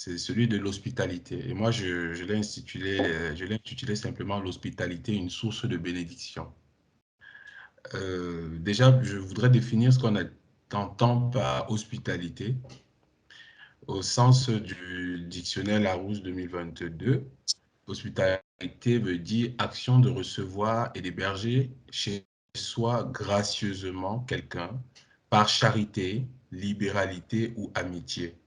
c'est celui de l'hospitalité. Et moi, je l'ai intitulé simplement l'hospitalité, une source de bénédiction. Déjà, je voudrais définir ce qu'on entend par hospitalité au sens du dictionnaire Larousse 2022. Hospitalité veut dire action de recevoir et d'héberger chez soi gracieusement quelqu'un par charité, libéralité ou amitié.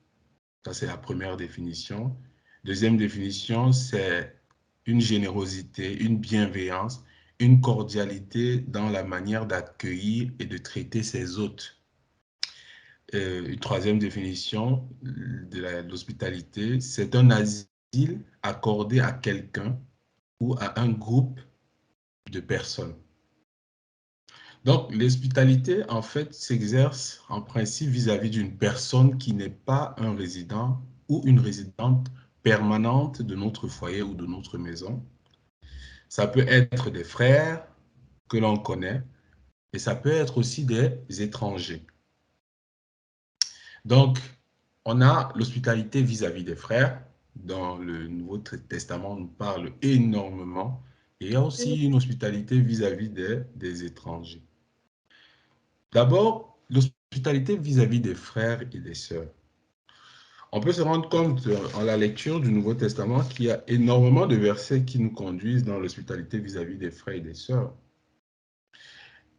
Ça, c'est la première définition. Deuxième définition, c'est une générosité, une bienveillance, une cordialité dans la manière d'accueillir et de traiter ses hôtes. Une troisième définition de l'hospitalité, c'est un asile accordé à quelqu'un ou à un groupe de personnes. Donc, l'hospitalité, en fait, s'exerce en principe vis-à-vis d'une personne qui n'est pas un résident ou une résidente permanente de notre foyer ou de notre maison. Ça peut être des frères que l'on connaît et ça peut être aussi des étrangers. Donc, on a l'hospitalité vis-à-vis des frères. Dans le Nouveau Testament, on nous parle énormément. Et il y a aussi une hospitalité vis-à-vis des étrangers. D'abord, l'hospitalité vis-à-vis des frères et des sœurs. On peut se rendre compte en la lecture du Nouveau Testament qu'il y a énormément de versets qui nous conduisent dans l'hospitalité vis-à-vis des frères et des sœurs.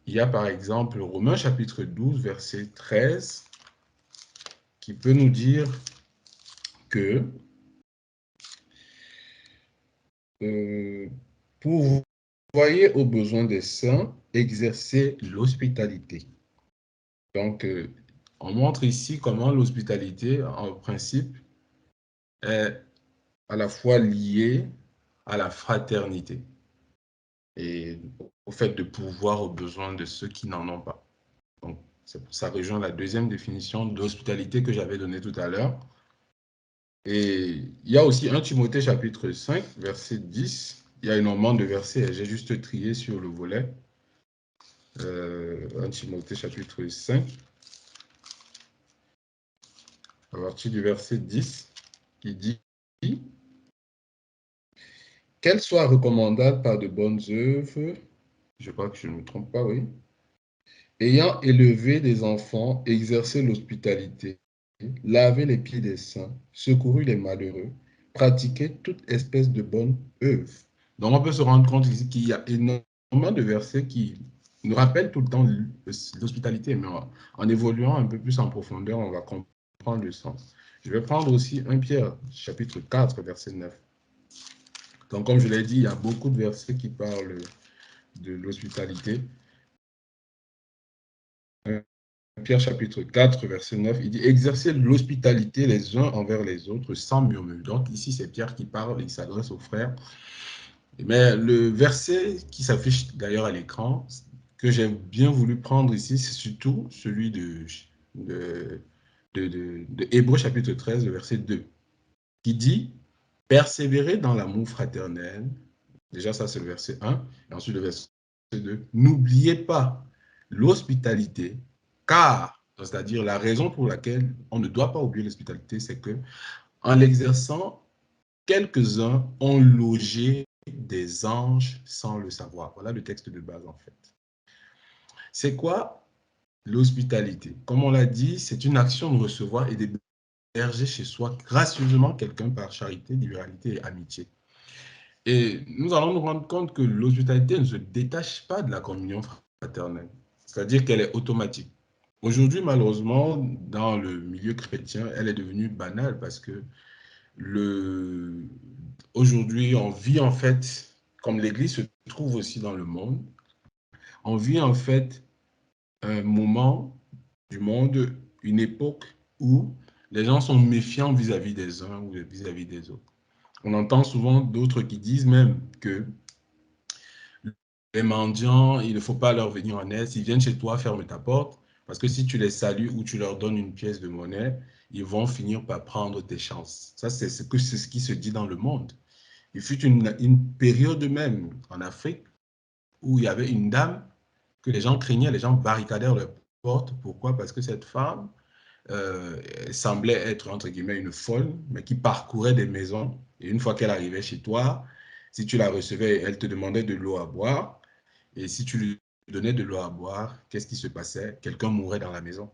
Il y a par exemple Romains chapitre 12, verset 13, qui peut nous dire que pour voyer aux besoins des saints, exercer l'hospitalité. Donc, on montre ici comment l'hospitalité, en principe, est à la fois liée à la fraternité et au fait de pourvoir aux besoins de ceux qui n'en ont pas. Donc, ça rejoint la deuxième définition d'hospitalité que j'avais donnée tout à l'heure. Et il y a aussi 1 Timothée chapitre 5, verset 10. Il y a énormément de versets, j'ai juste trié sur le volet. 1 Timothée chapitre 5, à partir du verset 10, qui dit « Qu'elle soit recommandable par de bonnes œuvres, je crois que je ne me trompe pas, oui, ayant élevé des enfants, exercé l'hospitalité, lavé les pieds des saints, secouru les malheureux, pratiqué toute espèce de bonne œuvre. » Donc, on peut se rendre compte ici qu'il y a énormément de versets qui nous rappellent tout le temps l'hospitalité, mais en évoluant un peu plus en profondeur, on va comprendre le sens. Je vais prendre aussi 1 Pierre, chapitre 4, verset 9. Donc, comme je l'ai dit, il y a beaucoup de versets qui parlent de l'hospitalité. Pierre chapitre 4, verset 9, il dit « Exercez l'hospitalité les uns envers les autres sans murmure. » Donc ici, c'est Pierre qui parle, il s'adresse aux frères. Mais le verset qui s'affiche d'ailleurs à l'écran, que j'ai bien voulu prendre ici, c'est surtout celui de Hébreux chapitre 13, le verset 2, qui dit « Persévérez dans l'amour fraternel. » Déjà, ça, c'est le verset 1. Et ensuite, le verset 2. « N'oubliez pas l'hospitalité, car, c'est-à-dire la raison pour laquelle on ne doit pas oublier l'hospitalité, c'est que en l'exerçant, quelques-uns ont logé des anges sans le savoir. » Voilà le texte de base, en fait. C'est quoi l'hospitalité? Comme on l'a dit, c'est une action de recevoir et d'héberger chez soi gracieusement quelqu'un par charité, libéralité et amitié. Et nous allons nous rendre compte que l'hospitalité ne se détache pas de la communion fraternelle, c'est-à-dire qu'elle est automatique. Aujourd'hui, malheureusement, dans le milieu chrétien, elle est devenue banale parce que aujourd'hui, on vit en fait, comme l'Église se trouve aussi dans le monde, on vit en fait un moment du monde, une époque où les gens sont méfiants vis-à-vis des uns ou vis-à-vis des autres. On entend souvent d'autres qui disent même que les mendiants, il ne faut pas leur venir en aide. S'ils viennent chez toi, ferme ta porte. Parce que si tu les salues ou tu leur donnes une pièce de monnaie, ils vont finir par prendre tes chances. Ça, c'est ce qui se dit dans le monde. Il fut une période même en Afrique où il y avait une dame que les gens craignaient, les gens barricadèrent leurs portes. Pourquoi? Parce que cette femme, semblait être, entre guillemets, une folle, mais qui parcourait des maisons. Et une fois qu'elle arrivait chez toi, si tu la recevais, elle te demandait de l'eau à boire. Et si tu lui donnais de l'eau à boire, qu'est-ce qui se passait? Quelqu'un mourait dans la maison.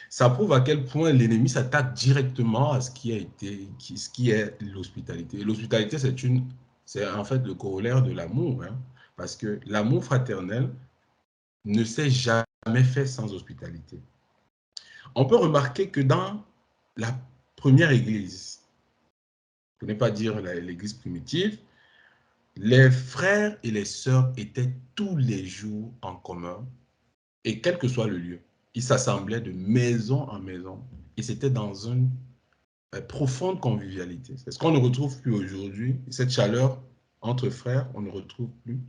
Ça prouve à quel point l'ennemi s'attaque directement à ce qui a été, ce qui est l'hospitalité. Et l'hospitalité, c'est en fait le corollaire de l'amour, hein, parce que l'amour fraternel ne s'est jamais fait sans hospitalité. On peut remarquer que dans la première église, pour ne pas dire l'église primitive, les frères et les sœurs étaient tous les jours en commun, et quel que soit le lieu, ils s'assemblaient de maison en maison, et c'était dans une profonde convivialité. C'est ce qu'on ne retrouve plus aujourd'hui. Cette chaleur entre frères, on ne retrouve plus.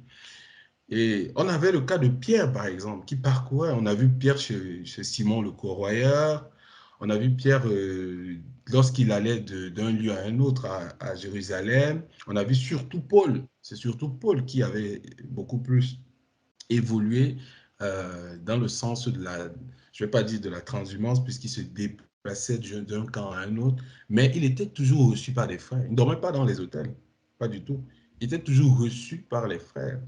Et on avait le cas de Pierre, par exemple, qui parcourait. On a vu Pierre chez Simon le Corroyeur. On a vu Pierre lorsqu'il allait d'un lieu à un autre à Jérusalem. On a vu surtout Paul. C'est surtout Paul qui avait beaucoup plus évolué dans le sens de la, je ne vais pas dire de la transhumance, puisqu'il se déplaçait d'un camp à un autre, mais il était toujours reçu par les frères. Il ne dormait pas dans les hôtels, pas du tout. Il était toujours reçu par les frères.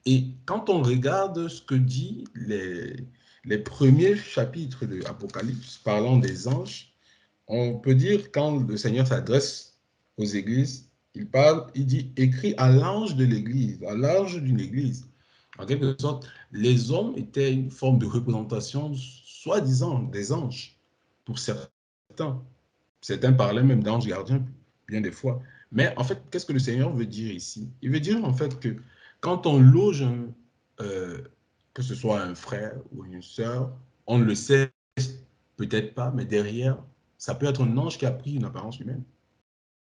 Et quand on regarde ce que dit les premiers chapitres de l'Apocalypse parlant des anges, on peut dire quand le Seigneur s'adresse aux églises, il parle, il dit écrit à l'ange de l'église, à l'ange d'une église. En quelque sorte, les hommes étaient une forme de représentation, soi-disant, des anges, pour certains. Certains parlaient même d'anges gardiens, bien des fois. Mais en fait, qu'est-ce que le Seigneur veut dire ici? Il veut dire en fait que quand on loge, que ce soit un frère ou une sœur, on ne le sait peut-être pas, mais derrière, ça peut être un ange qui a pris une apparence humaine.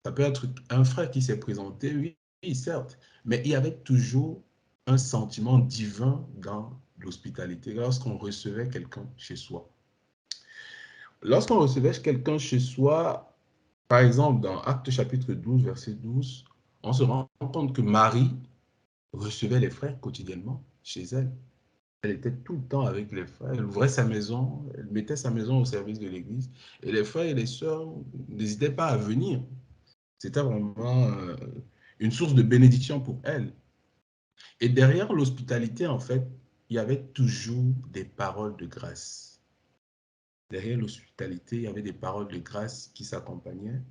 Ça peut être un frère qui s'est présenté, oui, oui, certes, mais il y avait toujours un sentiment divin dans l'hospitalité lorsqu'on recevait quelqu'un chez soi. Lorsqu'on recevait quelqu'un chez soi, par exemple, dans Actes chapitre 12, verset 12, on se rend compte que Marie recevait les frères quotidiennement chez elle. Elle était tout le temps avec les frères. Elle ouvrait sa maison, elle mettait sa maison au service de l'église. Et les frères et les sœurs n'hésitaient pas à venir. C'était vraiment une source de bénédiction pour elle. Et derrière l'hospitalité, en fait, il y avait toujours des paroles de grâce. Derrière l'hospitalité, il y avait des paroles de grâce qui s'accompagnaient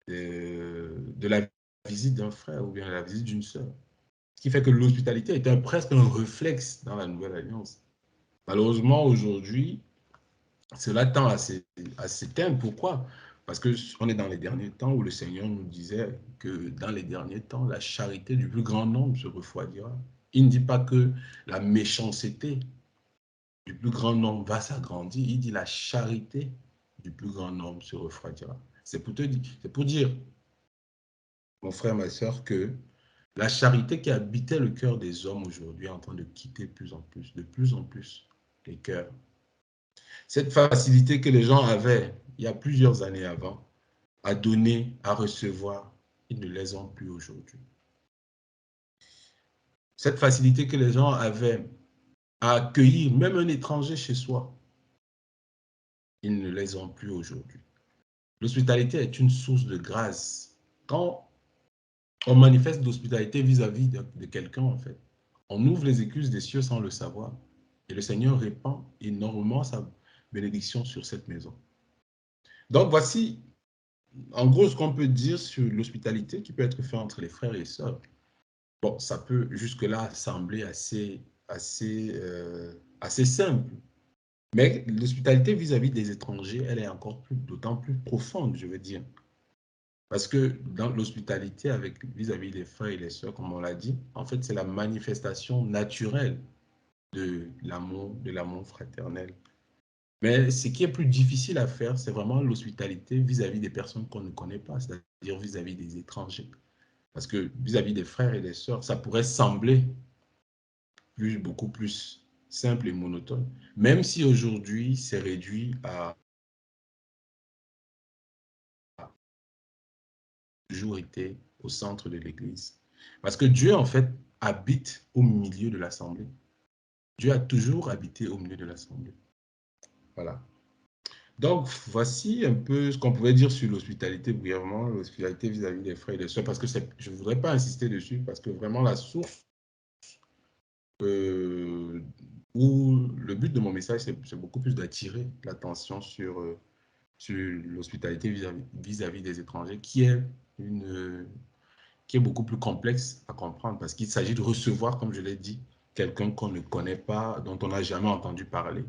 de la visite d'un frère ou bien la visite d'une sœur. Ce qui fait que l'hospitalité était presque un réflexe dans la Nouvelle Alliance. Malheureusement, aujourd'hui, cela tend à s'éteindre. Pourquoi? Parce qu'on est dans les derniers temps où le Seigneur nous disait que dans les derniers temps, la charité du plus grand nombre se refroidira. Il ne dit pas que la méchanceté du plus grand nombre va s'agrandir. Il dit la charité du plus grand nombre se refroidira. C'est pour dire, mon frère, ma soeur, que la charité qui habitait le cœur des hommes aujourd'hui est en train de quitter de plus en plus les cœurs. Cette facilité que les gens avaient il y a plusieurs années avant à donner, à recevoir, ils ne les ont plus aujourd'hui. Cette facilité que les gens avaient à accueillir même un étranger chez soi, ils ne les ont plus aujourd'hui. L'hospitalité est une source de grâce. Quand on manifeste l'hospitalité vis-à-vis de quelqu'un, en fait, on ouvre les écluses des cieux sans le savoir. Et le Seigneur répand énormément sa bénédiction sur cette maison. Donc voici, en gros, ce qu'on peut dire sur l'hospitalité qui peut être faite entre les frères et les sœurs. Bon, ça peut jusque-là sembler assez simple. Mais l'hospitalité vis-à-vis des étrangers, elle est encore d'autant plus profonde, je veux dire. Parce que dans l'hospitalité vis-à-vis des frères et les sœurs, comme on l'a dit, en fait, c'est la manifestation naturelle de l'amour fraternel. Mais ce qui est plus difficile à faire, c'est vraiment l'hospitalité vis-à-vis des personnes qu'on ne connaît pas, c'est-à-dire vis-à-vis des étrangers. Parce que vis-à-vis des frères et des sœurs, ça pourrait sembler beaucoup plus simple et monotone, même si aujourd'hui, c'est réduit à toujours été au centre de l'Église. Parce que Dieu, en fait, habite au milieu de l'assemblée. Dieu a toujours habité au milieu de l'assemblée. Voilà. Donc, voici un peu ce qu'on pouvait dire sur l'hospitalité brièvement, l'hospitalité vis-à-vis des frères et des sœurs, parce que je ne voudrais pas insister dessus, parce que vraiment la source où le but de mon message, c'est beaucoup plus d'attirer l'attention sur l'hospitalité vis-à-vis des étrangers, qui est beaucoup plus complexe à comprendre, parce qu'il s'agit de recevoir, comme je l'ai dit, quelqu'un qu'on ne connaît pas, dont on n'a jamais entendu parler.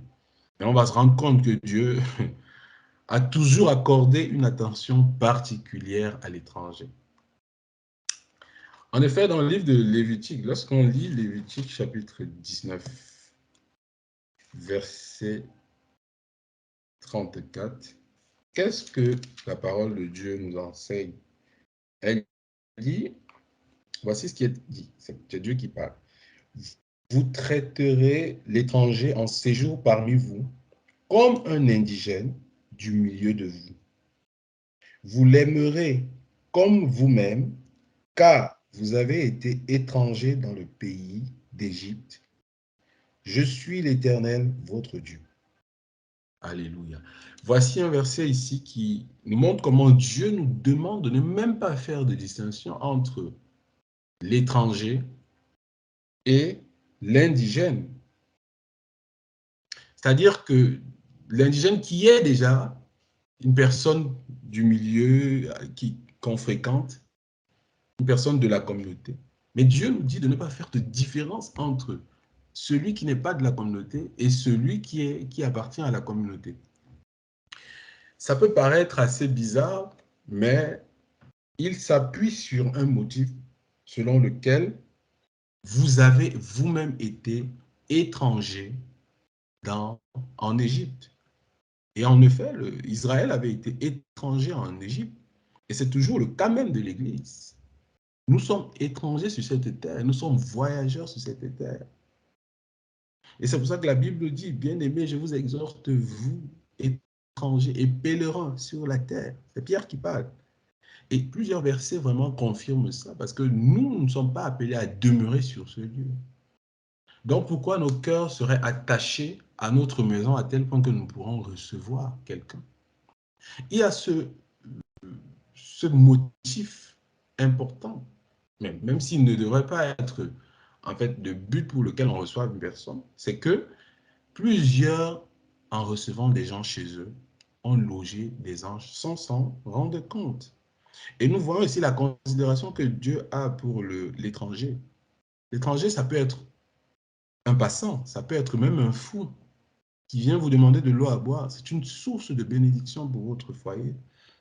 Et on va se rendre compte que Dieu a toujours accordé une attention particulière à l'étranger. En effet, dans le livre de Lévitique, lorsqu'on lit Lévitique chapitre 19, verset 34, qu'est-ce que la parole de Dieu nous enseigne? Elle dit, voici ce qui est dit, c'est Dieu qui parle. Vous traiterez l'étranger en séjour parmi vous comme un indigène du milieu de vous. Vous l'aimerez comme vous-même, car vous avez été étranger dans le pays d'Égypte. Je suis l'Éternel, votre Dieu. Alléluia. Voici un verset ici qui nous montre comment Dieu nous demande de ne même pas faire de distinction entre l'étranger et l'indigène. C'est-à-dire que l'indigène qui est déjà une personne du milieu qu'on fréquente, une personne de la communauté. Mais Dieu nous dit de ne pas faire de différence entre celui qui n'est pas de la communauté et celui qui appartient à la communauté. Ça peut paraître assez bizarre, mais il s'appuie sur un motif selon lequel vous avez vous-même été étranger en Égypte. Et en effet, Israël avait été étranger en Égypte. Et c'est toujours le cas même de l'Église. Nous sommes étrangers sur cette terre, nous sommes voyageurs sur cette terre. Et c'est pour ça que la Bible dit, bien-aimés, je vous exhorte, vous, étrangers et pèlerins sur la terre. C'est Pierre qui parle. Et plusieurs versets vraiment confirment ça, parce que nous ne sommes pas appelés à demeurer sur ce lieu. Donc pourquoi nos cœurs seraient attachés à notre maison à tel point que nous pourrons recevoir quelqu'un? Il y a ce motif important, même s'il ne devrait pas être en fait le but pour lequel on reçoit une personne, c'est que plusieurs, en recevant des gens chez eux, ont logé des anges sans s'en rendre compte. Et nous voyons ici la considération que Dieu a pour l'étranger. L'étranger, ça peut être un passant, ça peut être même un fou qui vient vous demander de l'eau à boire. C'est une source de bénédiction pour votre foyer.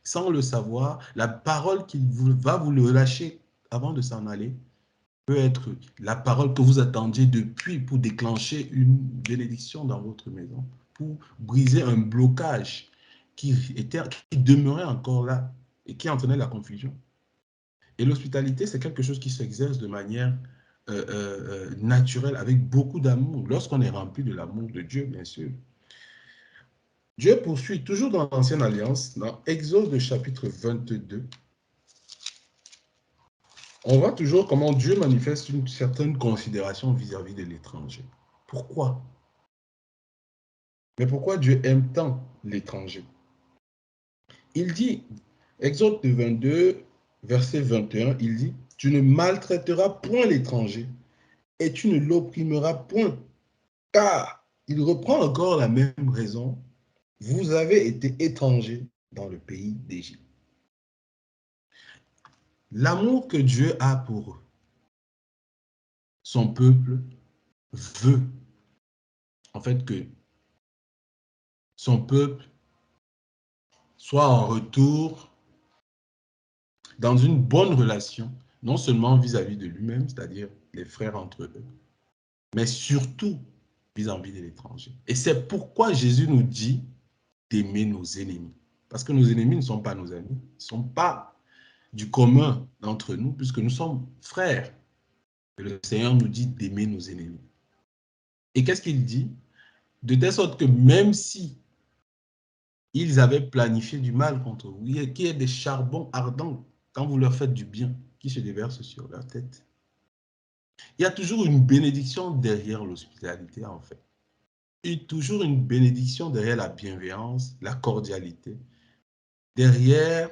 Sans le savoir, la parole qu'il va vous le lâcher avant de s'en aller peut être la parole que vous attendiez depuis pour déclencher une bénédiction dans votre maison, pour briser un blocage qui demeurait encore là et qui entraînait la confusion. Et l'hospitalité, c'est quelque chose qui s'exerce de manière naturelle, avec beaucoup d'amour, lorsqu'on est rempli de l'amour de Dieu, bien sûr. Dieu poursuit toujours dans l'Ancienne Alliance, dans Exode chapitre 22. On voit toujours comment Dieu manifeste une certaine considération vis-à-vis de l'étranger. Pourquoi? Mais pourquoi Dieu aime tant l'étranger? Il dit, Exode 22, verset 21, il dit, « Tu ne maltraiteras point l'étranger et tu ne l'opprimeras point, car il reprend encore la même raison, vous avez été étrangers dans le pays d'Égypte. » L'amour que Dieu a pour son peuple veut en fait que son peuple soit en retour dans une bonne relation, non seulement vis-à-vis de lui-même, c'est-à-dire les frères entre eux, mais surtout vis-à-vis de l'étranger. Et c'est pourquoi Jésus nous dit d'aimer nos ennemis. Parce que nos ennemis ne sont pas nos amis, ne sont pas du commun d'entre nous, puisque nous sommes frères. Et le Seigneur nous dit d'aimer nos ennemis. Et qu'est-ce qu'il dit? De telle sorte que même si ils avaient planifié du mal contre vous, qu'il y ait des charbons ardents quand vous leur faites du bien, qui se déversent sur leur tête. Il y a toujours une bénédiction derrière l'hospitalité, en fait. toujours une bénédiction derrière la bienveillance, la cordialité, derrière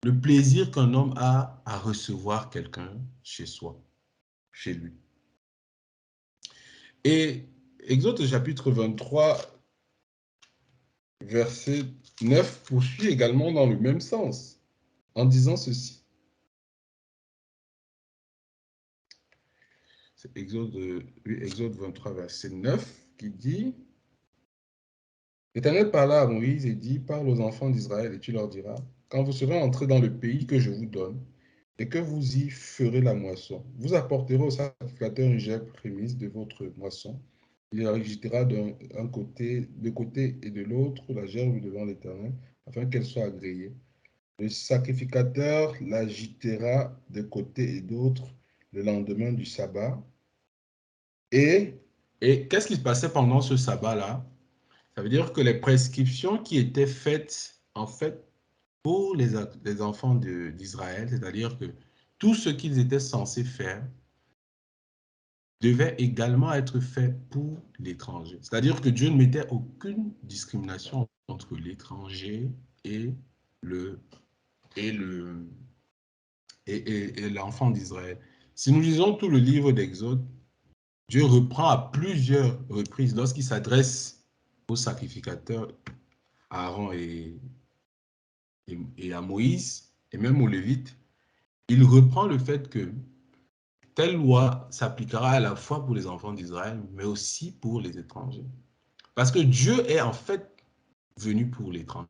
le plaisir qu'un homme a à recevoir quelqu'un chez soi, chez lui. Et Exode chapitre 23, verset 9 poursuit également dans le même sens, en disant ceci. C'est Exode 23, verset 9, qui dit, l'Éternel parla à Moïse et dit, parle aux enfants d'Israël et tu leur diras, quand vous serez entrés dans le pays que je vous donne, et que vous y ferez la moisson, vous apporterez au sacrificateur une gerbe prémisse de votre moisson. Il la agitera d'un côté, de côté et de l'autre la gerbe devant l'Éternel, afin qu'elle soit agréée. Le sacrificateur l'agitera de côté et d'autre le lendemain du sabbat. Et qu'est-ce qui se passait pendant ce sabbat-là? Ça veut dire que les prescriptions qui étaient faites, en fait, pour les enfants d'Israël, c'est-à-dire que tout ce qu'ils étaient censés faire devait également être fait pour l'étranger. C'est-à-dire que Dieu ne mettait aucune discrimination entre l'étranger et le et le et l'enfant d'Israël. Si nous lisons tout le livre d'Exode, Dieu reprend à plusieurs reprises lorsqu'il s'adresse aux sacrificateurs, à Aaron et à Moïse, et même aux Lévites, il reprend le fait que telle loi s'appliquera à la fois pour les enfants d'Israël, mais aussi pour les étrangers. Parce que Dieu est en fait venu pour l'étranger.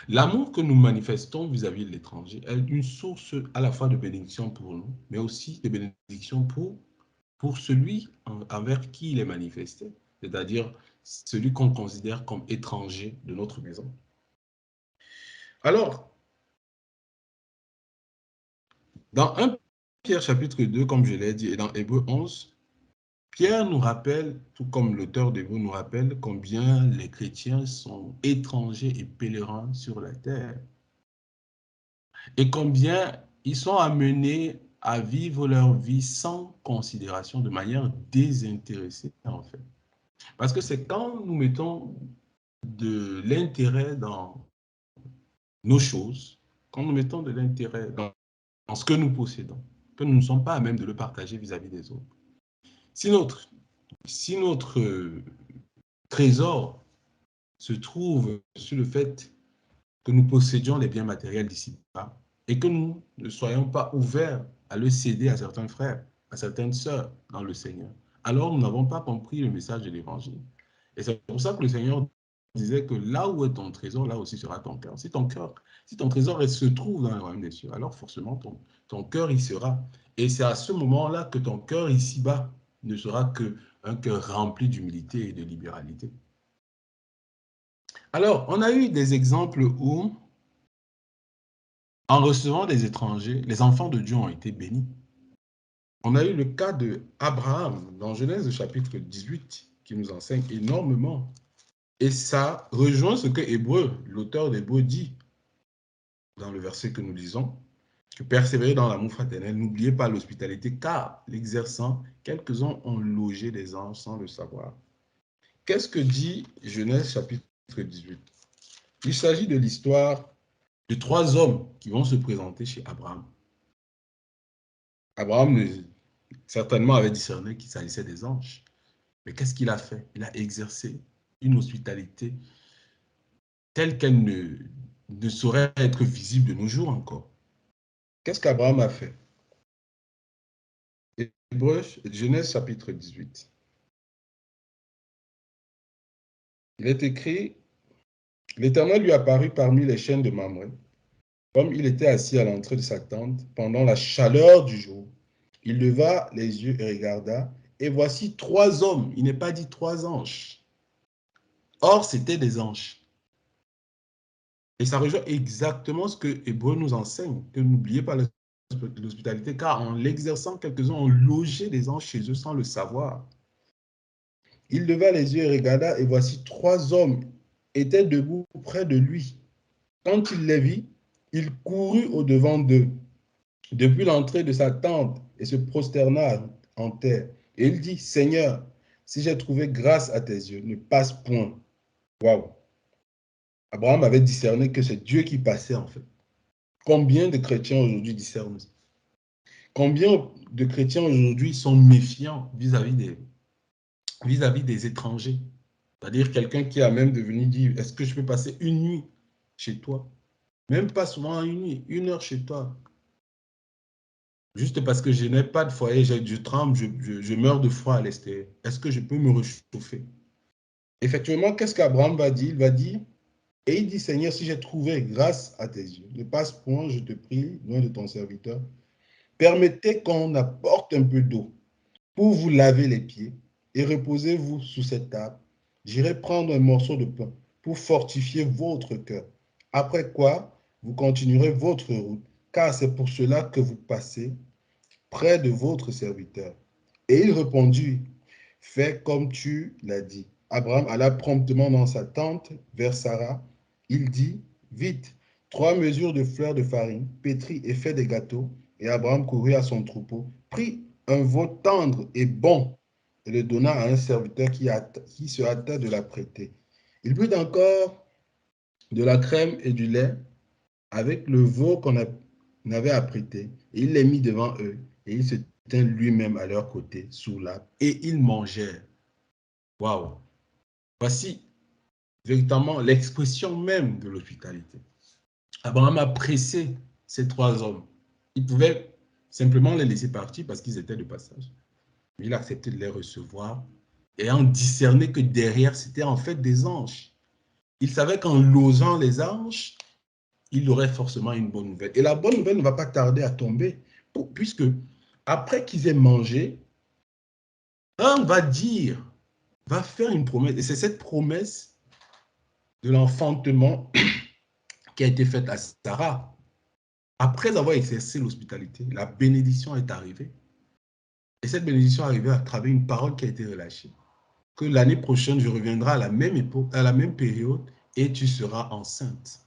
L'amour que nous manifestons vis-à-vis de l'étranger est une source à la fois de bénédiction pour nous, mais aussi de bénédiction pour celui envers qui il est manifesté, c'est-à-dire celui qu'on considère comme étranger de notre maison. Alors, dans 1 Pierre chapitre 2, comme je l'ai dit, et dans Hébreux 11, Pierre nous rappelle, tout comme l'auteur d'Hébreux nous rappelle, combien les chrétiens sont étrangers et pèlerins sur la terre. Et combien ils sont amenés à vivre leur vie sans considération, de manière désintéressée, en fait. Parce que c'est quand nous mettons de l'intérêt dans nos choses, quand nous mettons de l'intérêt dans ce que nous possédons, que nous ne sommes pas à même de le partager vis-à-vis des autres. Si notre trésor se trouve sur le fait que nous possédions les biens matériels d'ici-bas et que nous ne soyons pas ouverts à le céder à certains frères, à certaines sœurs dans le Seigneur, alors nous n'avons pas compris le message de l'Évangile. Et c'est pour ça que le Seigneur disait que là où est ton trésor, là aussi sera ton cœur. Si ton trésor se trouve dans le royaume des cieux, alors forcément ton cœur y sera. Et c'est à ce moment-là que ton cœur ici-bas ne sera qu'un cœur rempli d'humilité et de libéralité. Alors, on a eu des exemples où, en recevant des étrangers, les enfants de Dieu ont été bénis. On a eu le cas d'Abraham dans Genèse chapitre 18 qui nous enseigne énormément. Et ça rejoint ce que l'auteur d'Hébreux dit dans le verset que nous lisons, que persévérer dans l'amour fraternel, n'oubliez pas l'hospitalité, car l'exerçant, quelques-uns ont logé des anges sans le savoir. Qu'est-ce que dit Genèse chapitre 18? Il s'agit de l'histoire de 3 hommes qui vont se présenter chez Abraham. Abraham certainement avait discerné qu'il s'agissait des anges. Mais qu'est-ce qu'il a fait? Il a exercé une hospitalité telle qu'elle ne saurait être visible de nos jours encore. Qu'est-ce qu'Abraham a fait? Genèse chapitre 18. Il est écrit, l'Éternel lui apparut parmi les chênes de Mamré, comme il était assis à l'entrée de sa tente pendant la chaleur du jour. Il leva les yeux et regarda, et voici 3 hommes. Il n'est pas dit 3 anges. Or, c'étaient des anges. Et ça rejoint exactement ce que Hébreux nous enseigne, que n'oubliez pas l'hospitalité, car en l'exerçant, quelques-uns ont logé des anges chez eux sans le savoir. Il leva les yeux et regarda, et voici 3 hommes étaient debout près de lui. Quand il les vit, il courut au-devant d'eux, depuis l'entrée de sa tente, et se prosterna en terre. Et il dit, Seigneur, si j'ai trouvé grâce à tes yeux, ne passe point. Waouh! Abraham avait discerné que c'est Dieu qui passait en fait. Combien de chrétiens aujourd'hui discernent? Combien de chrétiens aujourd'hui sont méfiants vis-à-vis des étrangers? C'est-à-dire quelqu'un qui a même devenu dire, est-ce que je peux passer une nuit chez toi? Même pas souvent une nuit, 1 heure chez toi. Juste parce que je n'ai pas de foyer, je tremble, je meurs de froid à l'extérieur. Est-ce que je peux me réchauffer? Effectivement, qu'est-ce qu'Abraham va dire? Il va dire, et il dit, Seigneur, si j'ai trouvé grâce à tes yeux, ne passe point, je te prie, loin de ton serviteur, permettez qu'on apporte un peu d'eau pour vous laver les pieds et reposez-vous sous cette table. J'irai prendre un morceau de pain pour fortifier votre cœur. Après quoi, vous continuerez votre route, car c'est pour cela que vous passez près de votre serviteur. Et il répondit, fais comme tu l'as dit. Abraham alla promptement dans sa tente vers Sarah. Il dit, vite, 3 mesures de fleurs de farine, pétris et fait des gâteaux. Et Abraham courut à son troupeau, prit un veau tendre et bon, et le donna à un serviteur qui se hâta de l'apprêter. Il but encore de la crème et du lait avec le veau qu'on avait apprêté, et il les mit devant eux, et il se tint lui-même à leur côté sous l'arbre, et ils mangèrent. Waouh! Voici véritablement l'expression même de l'hospitalité. Abraham a pressé ces 3 hommes. Il pouvait simplement les laisser partir parce qu'ils étaient de passage. Mais il a accepté de les recevoir et en discerné que derrière, c'était en fait des anges. Il savait qu'en losant les anges, il aurait forcément une bonne nouvelle. Et la bonne nouvelle ne va pas tarder à tomber, puisque après qu'ils aient mangé, un va dire, va faire une promesse, et c'est cette promesse de l'enfantement qui a été faite à Sarah. Après avoir exercé l'hospitalité, la bénédiction est arrivée. Et cette bénédiction est arrivée à travers une parole qui a été relâchée. Que l'année prochaine, je reviendrai à la même époque, à la même période, et tu seras enceinte.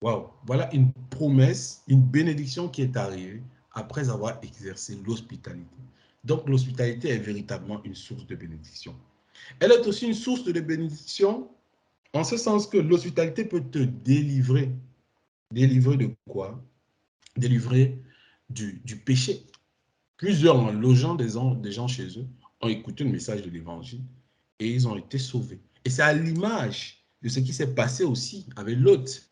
Waouh, voilà une promesse, une bénédiction qui est arrivée après avoir exercé l'hospitalité. Donc, l'hospitalité est véritablement une source de bénédiction. Elle est aussi une source de bénédiction en ce sens que l'hospitalité peut te délivrer. Délivrer de quoi? Délivrer du péché. Plusieurs, en logeant des gens chez eux, ont écouté le message de l'évangile et ils ont été sauvés. Et c'est à l'image de ce qui s'est passé aussi avec Lot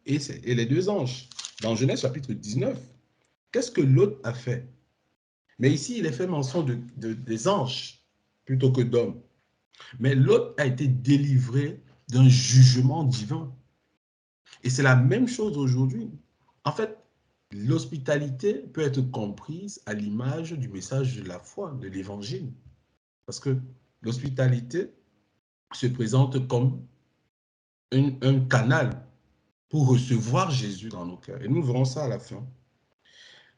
et les 2 anges. Dans Genèse chapitre 19, qu'est-ce que Lot a fait? Mais ici, il est fait mention des anges plutôt que d'hommes. Mais Lot a été délivré d'un jugement divin. Et c'est la même chose aujourd'hui. En fait, l'hospitalité peut être comprise à l'image du message de la foi, de l'évangile. Parce que l'hospitalité se présente comme un canal pour recevoir Jésus dans nos cœurs. Et nous verrons ça à la fin.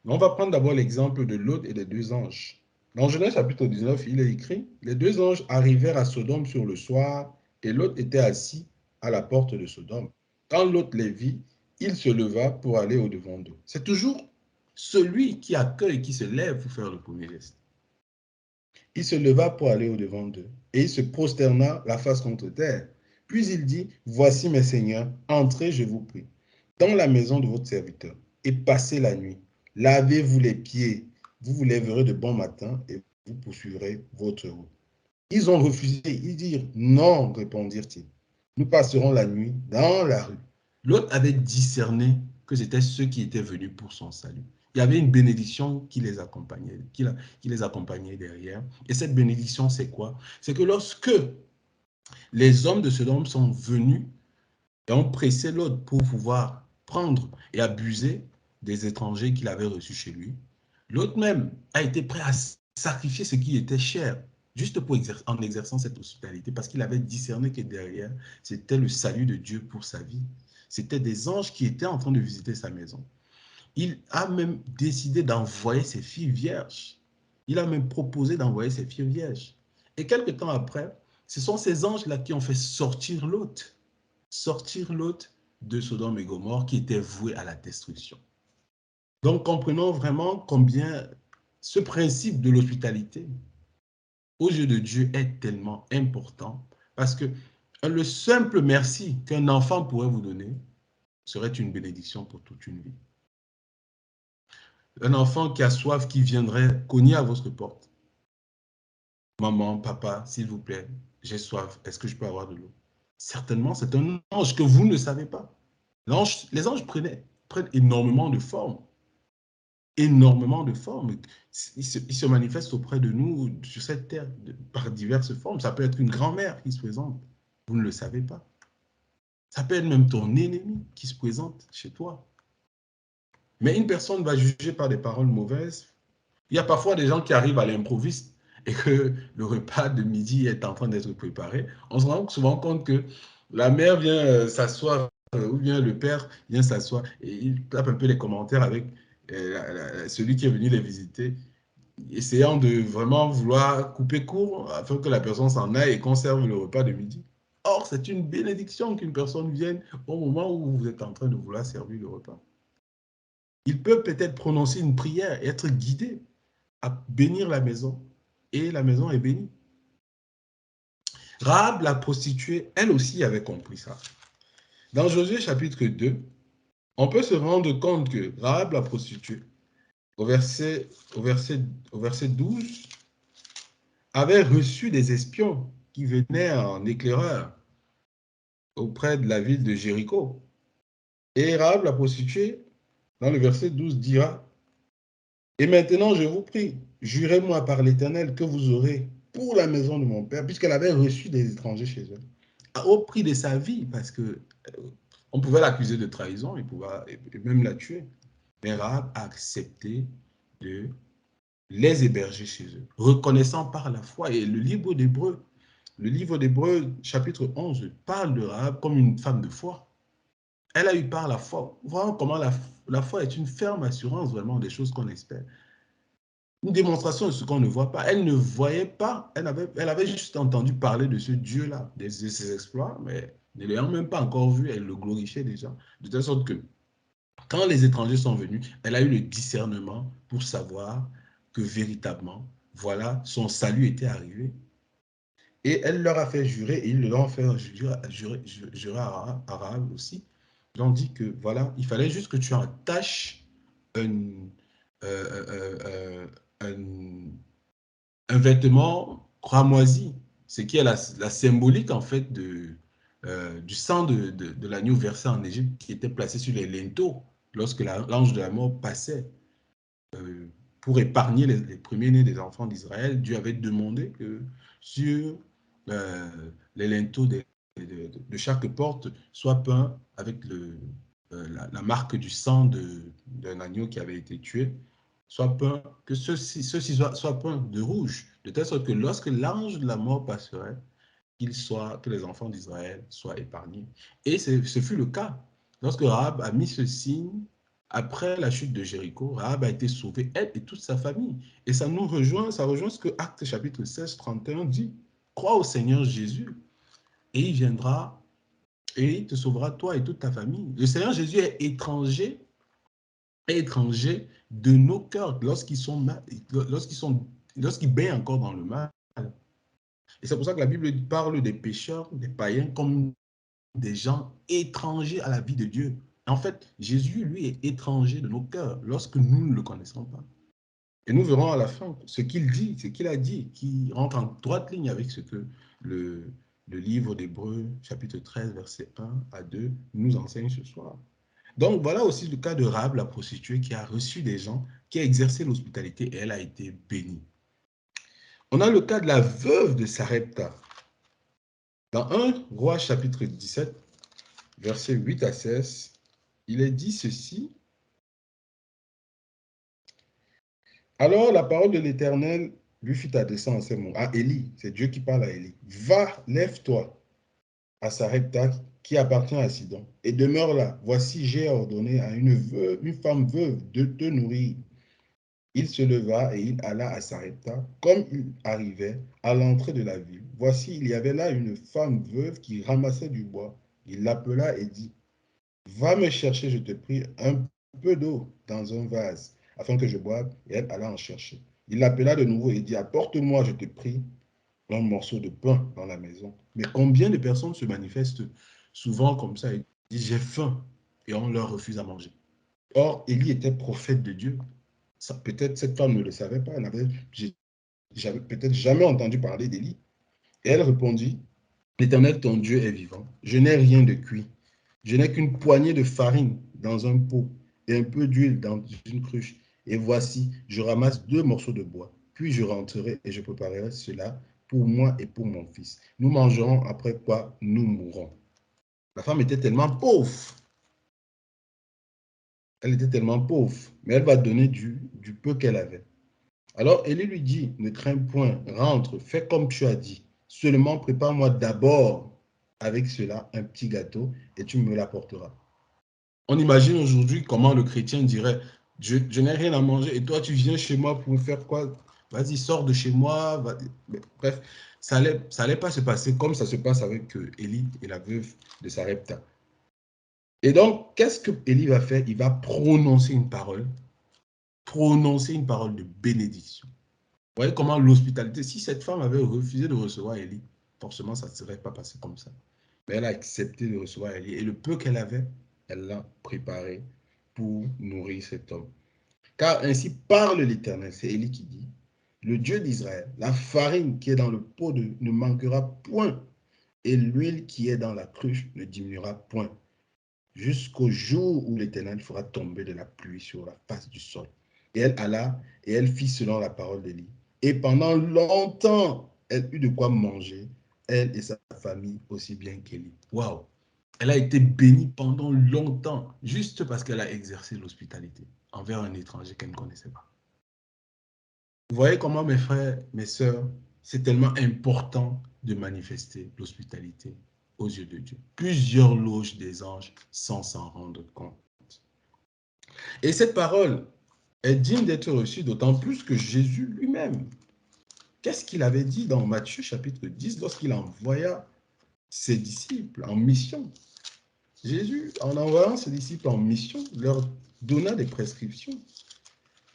Mais on va prendre d'abord l'exemple de Lot et des 2 anges. Dans Genèse chapitre 19, il est écrit, les 2 anges arrivèrent à Sodome sur le soir, et Lot était assis à la porte de Sodome. Quand Lot les vit, il se leva pour aller au-devant d'eux. C'est toujours celui qui accueille, qui se lève pour faire le premier geste. Il se leva pour aller au-devant d'eux, et il se prosterna la face contre terre. Puis il dit, voici mes seigneurs, entrez, je vous prie, dans la maison de votre serviteur, et passez la nuit. Lavez-vous les pieds, vous vous lèverez de bon matin, et vous poursuivrez votre route. Ils ont refusé, ils dirent, non, répondirent-ils, nous passerons la nuit dans la rue. L'autre avait discerné que c'était ceux qui étaient venus pour son salut. Il y avait une bénédiction qui les accompagnait, qui les accompagnait derrière. Et cette bénédiction, c'est quoi? C'est que lorsque les hommes de Sodome sont venus et ont pressé l'autre pour pouvoir prendre et abuser des étrangers qu'il avait reçus chez lui, l'autre même a été prêt à sacrifier ce qui était cher, juste en exerçant cette hospitalité, parce qu'il avait discerné que derrière, c'était le salut de Dieu pour sa vie. C'était des anges qui étaient en train de visiter sa maison. Il a même décidé d'envoyer ses filles vierges. Il a même proposé d'envoyer ses filles vierges. Et quelque temps après, ce sont ces anges-là qui ont fait sortir Lot de Sodome et Gomorrhe qui était voué à la destruction. Donc, comprenons vraiment combien ce principe de l'hospitalité aux yeux de Dieu est tellement important parce que le simple merci qu'un enfant pourrait vous donner serait une bénédiction pour toute une vie. Un enfant qui a soif, qui viendrait cogner à votre porte. Maman, papa, s'il vous plaît, j'ai soif, est-ce que je peux avoir de l'eau? Certainement, c'est un ange que vous ne savez pas. Les anges prennent énormément de formes. Énormément de formes. Ils se manifestent auprès de nous sur cette terre par diverses formes. Ça peut être une grand-mère qui se présente. Vous ne le savez pas. Ça peut être même ton ennemi qui se présente chez toi. Mais une personne va juger par des paroles mauvaises. Il y a parfois des gens qui arrivent à l'improviste et que le repas de midi est en train d'être préparé. On se rend souvent compte que la mère vient s'asseoir ou bien le père vient s'asseoir et il tape un peu les commentaires avec celui qui est venu les visiter, essayant de vraiment vouloir couper court afin que la personne s'en aille et conserve le repas de midi. Or, c'est une bénédiction qu'une personne vienne au moment où vous êtes en train de vouloir servir le repas. Il peut peut-être prononcer une prière et être guidé à bénir la maison et la maison est bénie. Rahab, la prostituée, elle aussi avait compris ça. Dans Josué chapitre 2, on peut se rendre compte que Rahab, la prostituée, au verset 12, avait reçu des espions qui venaient en éclaireur auprès de la ville de Jéricho. Et Rahab, la prostituée, dans le verset 12, dira, « Et maintenant, je vous prie, jurez-moi par l'Éternel que vous aurez pour la maison de mon père, puisqu'elle avait reçu des étrangers chez elle, au prix de sa vie, parce que on pouvait l'accuser de trahison, il pouvait même la tuer. Mais Rahab a accepté de les héberger chez eux, reconnaissant par la foi. Et le livre d'Hébreux, chapitre 11, parle de Rahab comme une femme de foi. Elle a eu par la foi. Voilà comment la foi est une ferme assurance vraiment des choses qu'on espère. Une démonstration de ce qu'on ne voit pas. Elle ne voyait pas, elle avait juste entendu parler de ce Dieu-là, de ses exploits, mais ne l'ayant même pas encore vu, elle le glorifiait déjà. De telle sorte que quand les étrangers sont venus, elle a eu le discernement pour savoir que véritablement, voilà, son salut était arrivé. Et elle leur a fait jurer, et ils leur ont fait jurer à Rahab aussi. Ils ont dit que voilà, il fallait juste que tu attaches un, un, un vêtement cramoisi, ce qui est la symbolique en fait du sang de l'agneau versé en Égypte qui était placé sur les linteaux lorsque l'ange de la mort passait. Pour épargner les premiers-nés des enfants d'Israël, Dieu avait demandé que sur les linteaux de chaque porte soit peint avec la marque du sang d'un agneau qui avait été tué, soit peint, que ceux-ci soient peints de rouge, de telle sorte que lorsque l'ange de la mort passerait, que les enfants d'Israël soient épargnés. Et ce fut le cas. Lorsque Rahab a mis ce signe, après la chute de Jéricho, Rahab a été sauvée, elle et toute sa famille. Et ça rejoint ce que Actes chapitre 16, 31 dit. Crois au Seigneur Jésus et il viendra et il te sauvera toi et toute ta famille. Le Seigneur Jésus est étranger de nos cœurs lorsqu'ils baignent encore dans le mal. Et c'est pour ça que la Bible parle des pécheurs, des païens, comme des gens étrangers à la vie de Dieu. En fait, Jésus, lui, est étranger de nos cœurs lorsque nous ne le connaissons pas. Et nous verrons à la fin ce qu'il dit, ce qu'il a dit, qui rentre en droite ligne avec ce que le livre d'Hébreux, chapitre 13, verset 1 à 2, nous enseigne ce soir. Donc, voilà aussi le cas de Rahab, la prostituée, qui a reçu des gens, qui a exercé l'hospitalité et elle a été bénie. On a le cas de la veuve de Sarepta. Dans 1 Roi chapitre 17, versets 8 à 16, il est dit ceci. Alors la parole de l'Éternel lui fut adressée en ces mots. À Élie, c'est Dieu qui parle à Élie. Va, lève-toi à Sarepta qui appartient à Sidon et demeure là. Voici, j'ai ordonné à une femme veuve de te nourrir. Il se leva et il alla à Sarepta. Comme il arrivait à l'entrée de la ville, voici, il y avait là une femme veuve qui ramassait du bois. Il l'appela et dit, va me chercher, je te prie, un peu d'eau dans un vase, afin que je boive. Et elle alla en chercher. Il l'appela de nouveau et dit, apporte-moi, je te prie, un morceau de pain dans la maison. Mais combien de personnes se manifestent souvent comme ça et disent j'ai faim et on leur refuse à manger. Or, Élie était prophète de Dieu. Peut-être cette femme ne le savait pas, elle n'avait peut-être jamais entendu parler d'Élie. Et elle répondit, l'Éternel ton Dieu est vivant, je n'ai rien de cuit. Je n'ai qu'une poignée de farine dans un pot et un peu d'huile dans une cruche. Et voici, je ramasse 2 morceaux de bois. Puis je rentrerai et je préparerai cela pour moi et pour mon fils. Nous mangerons, après quoi nous mourrons. La femme était tellement pauvre. Elle était tellement pauvre, mais elle va donner du peu qu'elle avait. Alors Élie lui dit, ne crains point, rentre, fais comme tu as dit. Seulement prépare-moi d'abord avec cela un petit gâteau et tu me l'apporteras. On imagine aujourd'hui comment le chrétien dirait, je n'ai rien à manger et toi tu viens chez moi pour me faire quoi? Vas-y, sors de chez moi. Bref, ça allait pas se passer comme ça se passe avec Élie et la veuve de Sarepta. Et donc, qu'est-ce que Élie va faire? Il va prononcer une parole de bénédiction. Vous voyez comment l'hospitalité, si cette femme avait refusé de recevoir Élie, forcément, ça ne serait pas passé comme ça. Mais elle a accepté de recevoir Élie. Et le peu qu'elle avait, elle l'a préparé pour nourrir cet homme. Car ainsi parle l'Éternel, c'est Élie qui dit, le Dieu d'Israël, la farine qui est dans le pot ne manquera point, et l'huile qui est dans la cruche ne diminuera point, jusqu'au jour où l'Éternel fera tomber de la pluie sur la face du sol. Et elle alla, et elle fit selon la parole d'Élie. Et pendant longtemps, elle eut de quoi manger, elle et sa famille, aussi bien qu'Élie. Waouh! Elle a été bénie pendant longtemps, juste parce qu'elle a exercé l'hospitalité envers un étranger qu'elle ne connaissait pas. Vous voyez comment, mes frères, mes sœurs, c'est tellement important de manifester l'hospitalité aux yeux de Dieu. Plusieurs loges des anges sans s'en rendre compte. Et cette parole est digne d'être reçue, d'autant plus que Jésus lui-même, qu'est-ce qu'il avait dit dans Matthieu chapitre 10 lorsqu'il envoya ses disciples en mission? Jésus, en envoyant ses disciples en mission, leur donna des prescriptions.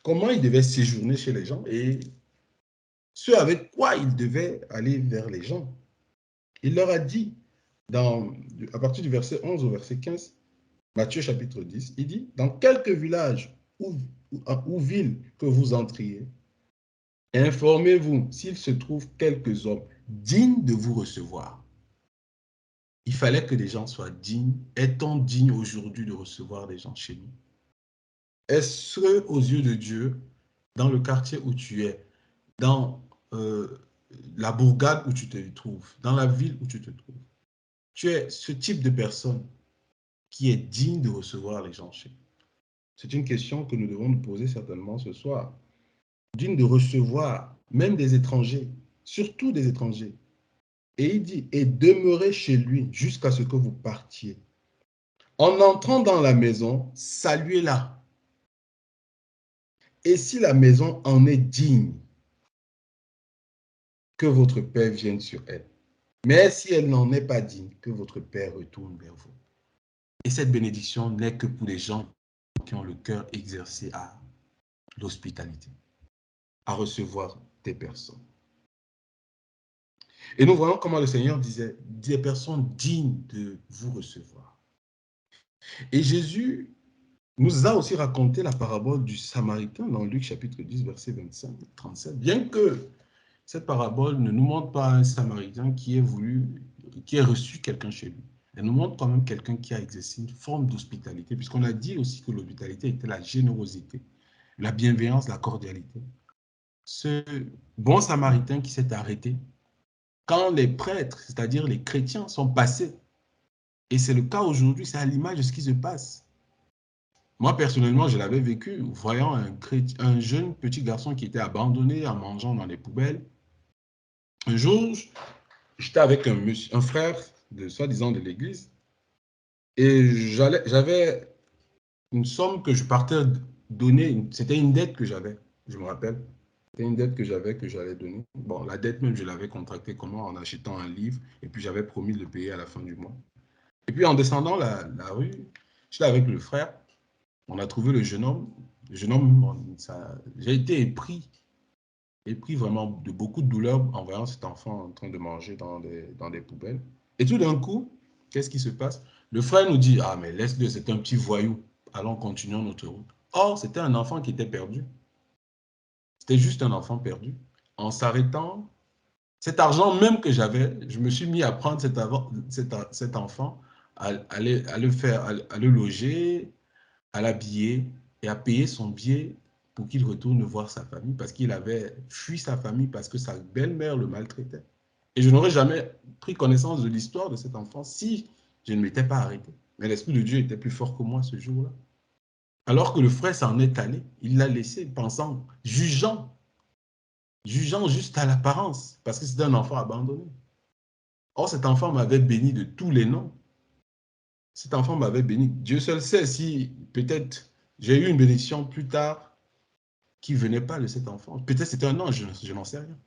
Comment ils devaient séjourner chez les gens et ce avec quoi ils devaient aller vers les gens. Il leur a dit, à partir du verset 11 au verset 15, Matthieu chapitre 10, il dit, dans quelques villages ou villes que vous entriez, informez-vous s'il se trouve quelques hommes dignes de vous recevoir. Il fallait que les gens soient dignes. Est-on digne aujourd'hui de recevoir des gens chez nous? Est-ce que, aux yeux de Dieu, dans le quartier où tu es, dans la bourgade où tu te trouves, dans la ville où tu te trouves, tu es ce type de personne qui est digne de recevoir les gens chez nous? C'est une question que nous devons nous poser certainement ce soir. Digne de recevoir même des étrangers, surtout des étrangers. Et il dit, et demeurez chez lui jusqu'à ce que vous partiez. En entrant dans la maison, saluez-la. Et si la maison en est digne, que votre Père vienne sur elle. Mais si elle n'en est pas digne, que votre Père retourne vers vous. Et cette bénédiction n'est que pour les gens qui ont le cœur exercé à l'hospitalité, à recevoir des personnes. Et nous voyons comment le Seigneur disait, des personnes dignes de vous recevoir. Et Jésus nous a aussi raconté la parabole du Samaritain dans Luc chapitre 10, verset 25-37, bien que cette parabole ne nous montre pas un Samaritain qui ait reçu quelqu'un chez lui. Elle nous montre quand même quelqu'un qui a exercé une forme d'hospitalité, puisqu'on a dit aussi que l'hospitalité était la générosité, la bienveillance, la cordialité. Ce bon Samaritain qui s'est arrêté quand les prêtres, c'est-à-dire les chrétiens, sont passés, et c'est le cas aujourd'hui, c'est à l'image de ce qui se passe. Moi, personnellement, je l'avais vécu, voyant un jeune petit garçon qui était abandonné en mangeant dans les poubelles. Un jour, j'étais avec un frère, soi-disant de l'église, et j'avais une somme que je partais donner, c'était une dette que j'avais, je me rappelle. C'était une dette que j'avais, que j'allais donner. Bon, la dette même, je l'avais contractée comment? En achetant un livre, et puis j'avais promis de le payer à la fin du mois. Et puis en descendant la rue, j'étais avec le frère, on a trouvé le jeune homme. Le jeune homme, j'ai été épris épris vraiment de beaucoup de douleur en voyant cet enfant en train de manger dans des poubelles. Et tout d'un coup, qu'est-ce qui se passe? Le frère nous dit, ah mais laisse-le, c'est un petit voyou, allons continuons notre route. Or, c'était un enfant qui était perdu. C'était juste un enfant perdu. En s'arrêtant, cet argent même que j'avais, je me suis mis à prendre cet enfant, à le faire, à le loger, à l'habiller et à payer son billet pour qu'il retourne voir sa famille parce qu'il avait fui sa famille parce que sa belle-mère le maltraitait. Et je n'aurais jamais pris connaissance de l'histoire de cet enfant si je ne m'étais pas arrêté. Mais l'Esprit de Dieu était plus fort que moi ce jour-là. Alors que le frère s'en est allé, il l'a laissé pensant, jugeant juste à l'apparence parce que c'était un enfant abandonné. Or, cet enfant m'avait béni de tous les noms. Cet enfant m'avait béni. Dieu seul sait si peut-être j'ai eu une bénédiction plus tard qui ne venait pas de cet enfant. Peut-être c'était un ange, je n'en sais rien.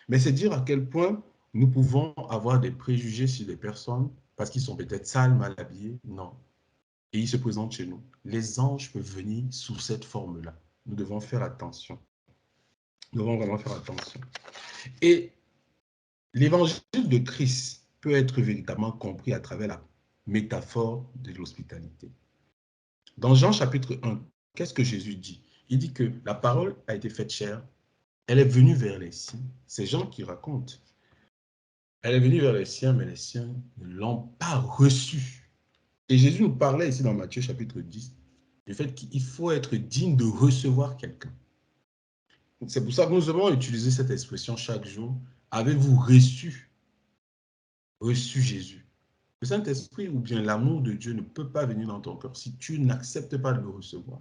Mais c'est dire à quel point nous pouvons avoir des préjugés sur des personnes parce qu'ils sont peut-être sales, mal habillés. Non. Et ils se présentent chez nous. Les anges peuvent venir sous cette forme-là. Nous devons faire attention. Nous devons vraiment faire attention. Et l'évangile de Christ peut être véritablement compris à travers la métaphore de l'hospitalité. Dans Jean chapitre 1, qu'est-ce que Jésus dit? Il dit que la parole a été faite chair, elle est venue vers les siens. C'est Jean qui raconte. Elle est venue vers les siens, mais les siens ne l'ont pas reçue. Et Jésus nous parlait ici dans Matthieu chapitre 10 du fait qu'il faut être digne de recevoir quelqu'un. C'est pour ça que nous avons utilisé cette expression chaque jour. Avez-vous reçu Jésus? Le Saint-Esprit ou bien l'amour de Dieu ne peut pas venir dans ton cœur si tu n'acceptes pas de le recevoir.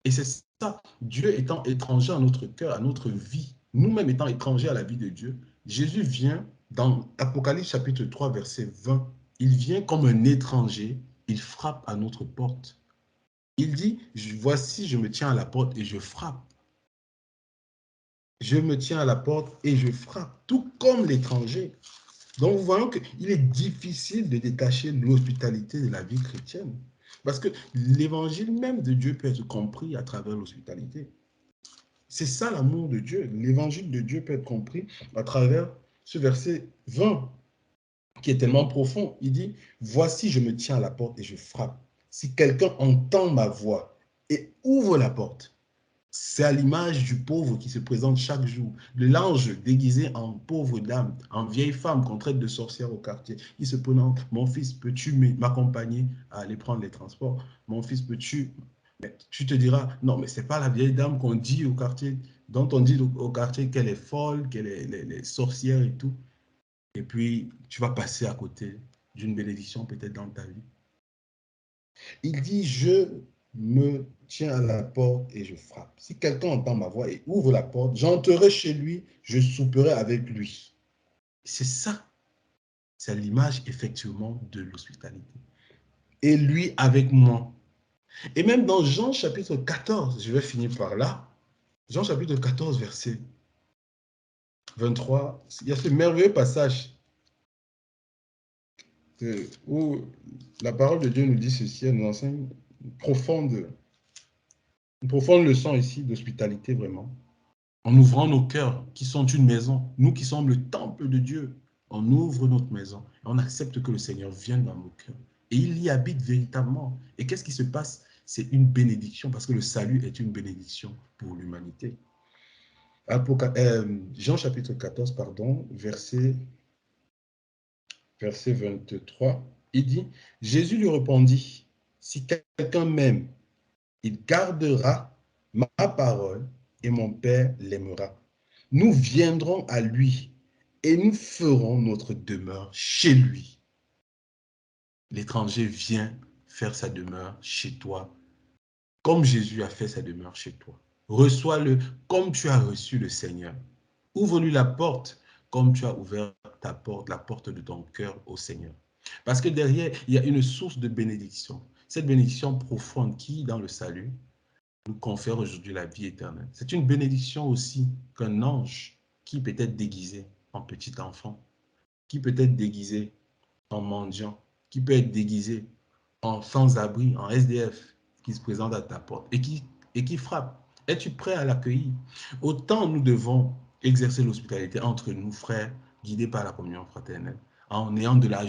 Et c'est ça, Dieu étant étranger à notre cœur, à notre vie, nous-mêmes étant étrangers à la vie de Dieu, Jésus vient dans Apocalypse chapitre 3, verset 20, il vient comme un étranger, il frappe à notre porte. Il dit, voici, je me tiens à la porte et je frappe. Je me tiens à la porte et je frappe, tout comme l'étranger. Donc, vous voyez qu'il est difficile de détacher l'hospitalité de la vie chrétienne. Parce que l'évangile même de Dieu peut être compris à travers l'hospitalité. C'est ça l'amour de Dieu. L'évangile de Dieu peut être compris à travers ce verset 20 qui est tellement profond. Il dit, voici, je me tiens à la porte et je frappe. Si quelqu'un entend ma voix et ouvre la porte, c'est à l'image du pauvre qui se présente chaque jour, de l'ange déguisé en pauvre dame, en vieille femme qu'on traite de sorcière au quartier. Il se présente, mon fils, peux-tu m'accompagner à aller prendre les transports? Mon fils, peux-tu... Tu te diras, non, mais ce n'est pas la vieille dame qu'on dit au quartier, dont on dit au quartier qu'elle est folle, qu'elle est les sorcières et tout. Et puis, tu vas passer à côté d'une bénédiction peut-être dans ta vie. Il dit, je me tiens à la porte et je frappe. Si quelqu'un entend ma voix et ouvre la porte, j'entrerai chez lui, je souperai avec lui. C'est ça. C'est l'image effectivement de l'hospitalité. Et lui avec moi. Et même dans Jean chapitre 14, je vais finir par là. Jean chapitre 14, verset 23, il y a ce merveilleux passage où la parole de Dieu nous dit ceci, elle nous enseigne une profonde leçon ici d'hospitalité vraiment. En ouvrant nos cœurs qui sont une maison, nous qui sommes le temple de Dieu, on ouvre notre maison et on accepte que le Seigneur vienne dans nos cœurs. Et il y habite véritablement. Et qu'est-ce qui se passe? C'est une bénédiction parce que le salut est une bénédiction pour l'humanité. Jean chapitre 14, pardon, verset 23, il dit, Jésus lui répondit, si quelqu'un m'aime, il gardera ma parole et mon Père l'aimera. Nous viendrons à lui et nous ferons notre demeure chez lui. L'étranger vient faire sa demeure chez toi, comme Jésus a fait sa demeure chez toi. Reçois-le comme tu as reçu le Seigneur. Ouvre-lui la porte comme tu as ouvert ta porte, la porte de ton cœur au Seigneur. Parce que derrière, il y a une source de bénédiction. Cette bénédiction profonde qui, dans le salut, nous confère aujourd'hui la vie éternelle. C'est une bénédiction aussi qu'un ange qui peut être déguisé en petit enfant, qui peut être déguisé en mendiant, qui peut être déguisé en sans-abri, en SDF, qui se présente à ta porte et qui frappe. Es-tu prêt à l'accueillir? Autant nous devons exercer l'hospitalité entre nous, frères, guidés par la communion fraternelle, en ayant de la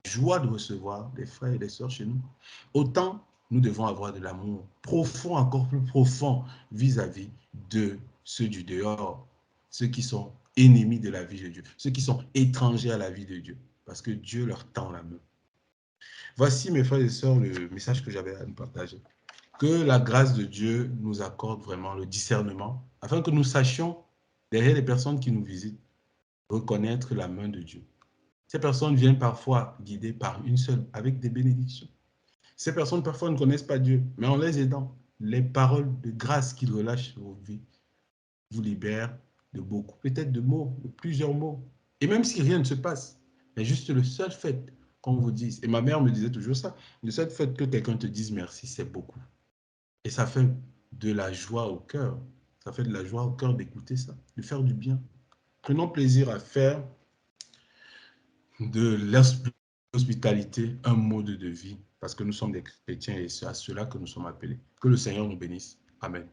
joie de recevoir des frères et des sœurs chez nous. Autant nous devons avoir de l'amour profond, encore plus profond, vis-à-vis de ceux du dehors, ceux qui sont ennemis de la vie de Dieu, ceux qui sont étrangers à la vie de Dieu, parce que Dieu leur tend la main. Voici, mes frères et sœurs, le message que j'avais à nous partager. Que la grâce de Dieu nous accorde vraiment le discernement, afin que nous sachions, derrière les personnes qui nous visitent, reconnaître la main de Dieu. Ces personnes viennent parfois guidées par une seule, avec des bénédictions. Ces personnes parfois ne connaissent pas Dieu, mais en les aidant, les paroles de grâce qu'ils relâchent sur vos vies vous libèrent de beaucoup, peut-être de mots, de plusieurs mots. Et même si rien ne se passe, mais juste le seul fait qu'on vous dise, et ma mère me disait toujours ça, le seul fait que quelqu'un te dise merci, c'est beaucoup. Et ça fait de la joie au cœur. Ça fait de la joie au cœur d'écouter ça, de faire du bien. Prenons plaisir à faire de l'hospitalité un mode de vie, parce que nous sommes des chrétiens et c'est à cela que nous sommes appelés. Que le Seigneur nous bénisse. Amen.